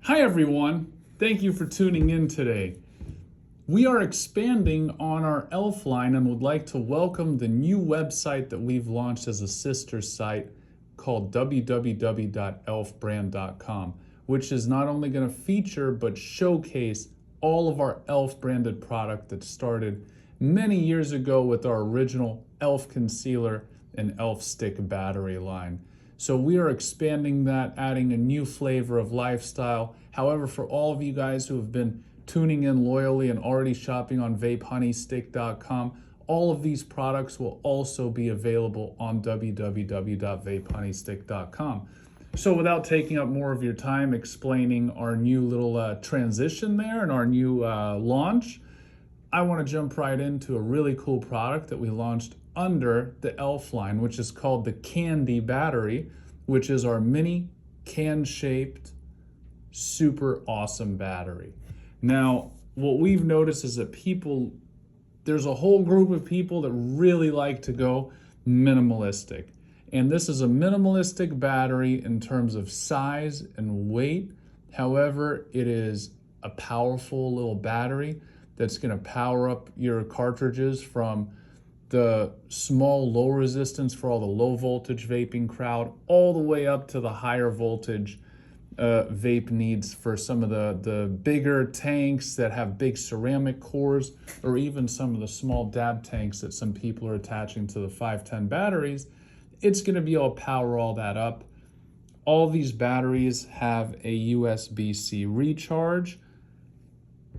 Hi everyone, thank you for tuning in today. We are expanding on our e.l.f. line and would like to welcome the new website that we've launched as a sister site called www.elfbrand.com, which is not only going to feature but showcase all of our e.l.f. branded product that started many years ago with our original e.l.f. concealer and e.l.f. stick battery line. So we are expanding that, adding a new flavor of lifestyle. However, for all of you guys who have been tuning in loyally and already shopping on HoneyStick.com, all of these products will also be available on www.HoneyStick.com. So without taking up more of your time explaining our new little transition there and our new launch, I want to jump right into a really cool product that we launched under the e.l.f. line, which is called the Canndy Battery, which is our mini can-shaped, super awesome battery. Now, what we've noticed is that there's a whole group of people that really like to go minimalistic. And this is a minimalistic battery in terms of size and weight. However, it is a powerful little battery that's going to power up your cartridges from the small low resistance for all the low voltage vaping crowd all the way up to the higher voltage vape needs for some of the bigger tanks that have big ceramic cores, or even some of the small dab tanks that some people are attaching to the 510 batteries. It's going to be able to power all that up. All these batteries have a USB-C recharge,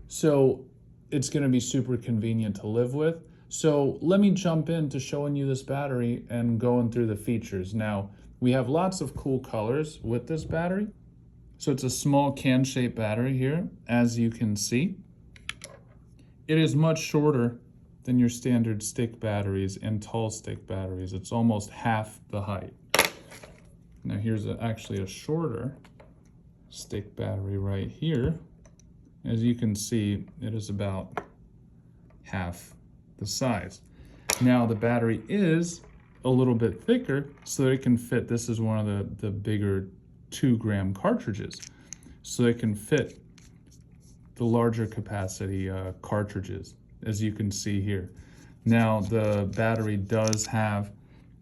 so it's going to be super convenient to live with. So let me jump into showing you this battery and going through the features. Now, we have lots of cool colors with this battery. So it's a small can-shaped battery here, as you can see. It is much shorter than your standard stick batteries and tall stick batteries. It's almost half the height. Now here's actually a shorter stick battery right here. As you can see, it is about half the size. Now the battery is a little bit thicker so that it can fit, this is one of the bigger 2-gram cartridges, so it can fit the larger capacity cartridges, as you can see here. Now the battery does have,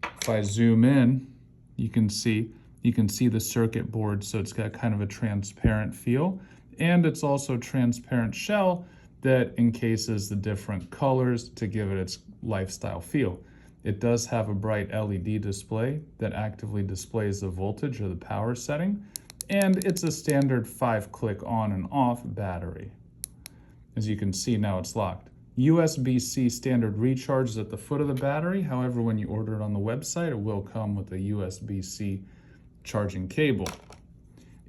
if I zoom in, you can see the circuit board, so it's got kind of a transparent feel, and it's also a transparent shell that encases the different colors to give it its lifestyle feel. It does have a bright LED display that actively displays the voltage or the power setting, and it's a standard 5-click on and off battery. As you can see, now it's locked. USB-C standard recharge is at the foot of the battery. However, when you order it on the website, it will come with a USB-C charging cable.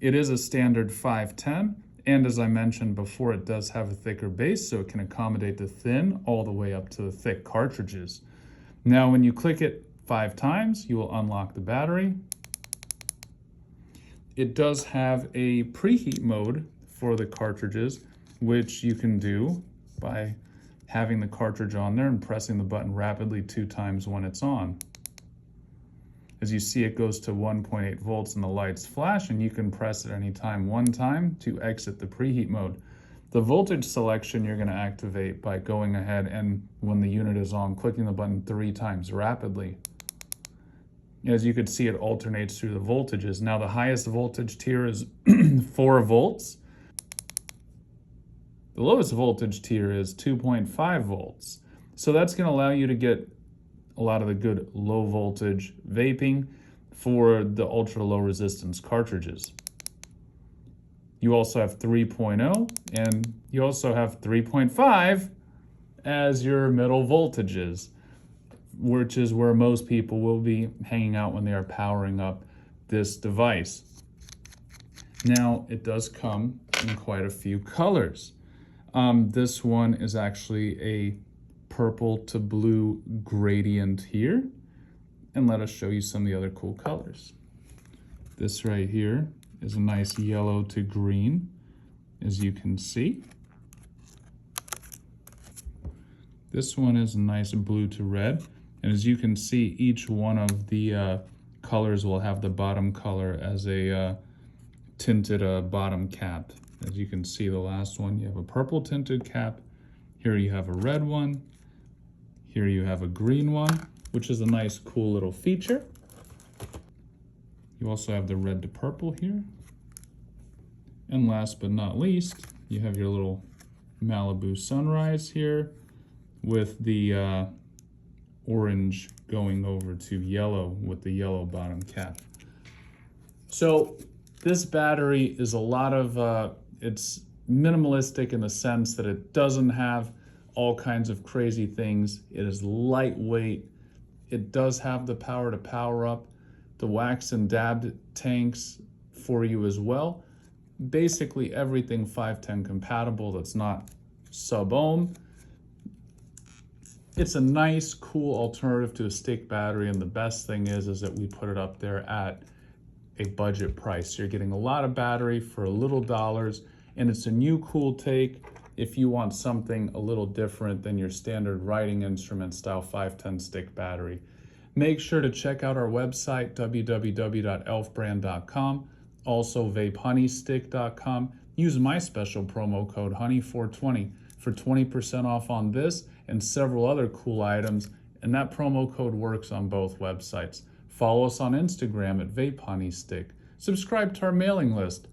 It is a standard 510. And as I mentioned before, it does have a thicker base, so it can accommodate the thin all the way up to the thick cartridges. Now, when you click it 5 times, you will unlock the battery. It does have a preheat mode for the cartridges, which you can do by having the cartridge on there and pressing the button rapidly 2 times when it's on. As you see, it goes to 1.8 volts and the lights flash, and you can press at any time 1 time to exit the preheat mode. The voltage selection you're going to activate by going ahead and, when the unit is on, clicking the button 3 times rapidly. As you can see, it alternates through the voltages. Now the highest voltage tier is 4 volts. The lowest voltage tier is 2.5 volts. So that's going to allow you to get a lot of the good low voltage vaping for the ultra low resistance cartridges. You also have 3.0 and you also have 3.5 as your middle voltages, which is where most people will be hanging out when they are powering up this device. Now, it does come in quite a few colors. This one is actually a purple to blue gradient here, and let us show you some of the other cool colors. This right here is a nice yellow to green, as you can see. This one is a nice blue to red, and as you can see, each one of the colors will have the bottom color as a tinted bottom cap. As you can see, the last one, you have a purple tinted cap. Here you have a red one. Here you have a green one, which is a nice, cool little feature. You also have the red to purple here. And last but not least, you have your little Malibu Sunrise here with the orange going over to yellow with the yellow bottom cap. So this battery is a lot of, it's minimalistic in the sense that it doesn't have all kinds of crazy things. It is lightweight. It does have the power to power up the wax and dabbed tanks for you as well. Basically everything 510 compatible that's not sub-ohm. It's a nice, cool alternative to a stick battery, and the best thing is that we put it up there at a budget price. You're getting a lot of battery for little dollars, and it's a new cool take if you want something a little different than your standard writing instrument style 510 stick battery. Make sure to check out our website, www.elfbrand.com, also HoneyStick.com. Use my special promo code HONEY420 for 20% off on this and several other cool items, and that promo code works on both websites. Follow us on Instagram at HoneyStick. Subscribe to our mailing list.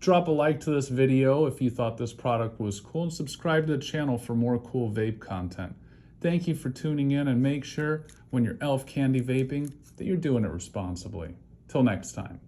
Drop a like to this video if you thought this product was cool, and subscribe to the channel for more cool vape content. Thank you for tuning in, and make sure when you're Elf Candy vaping that you're doing it responsibly. Till next time.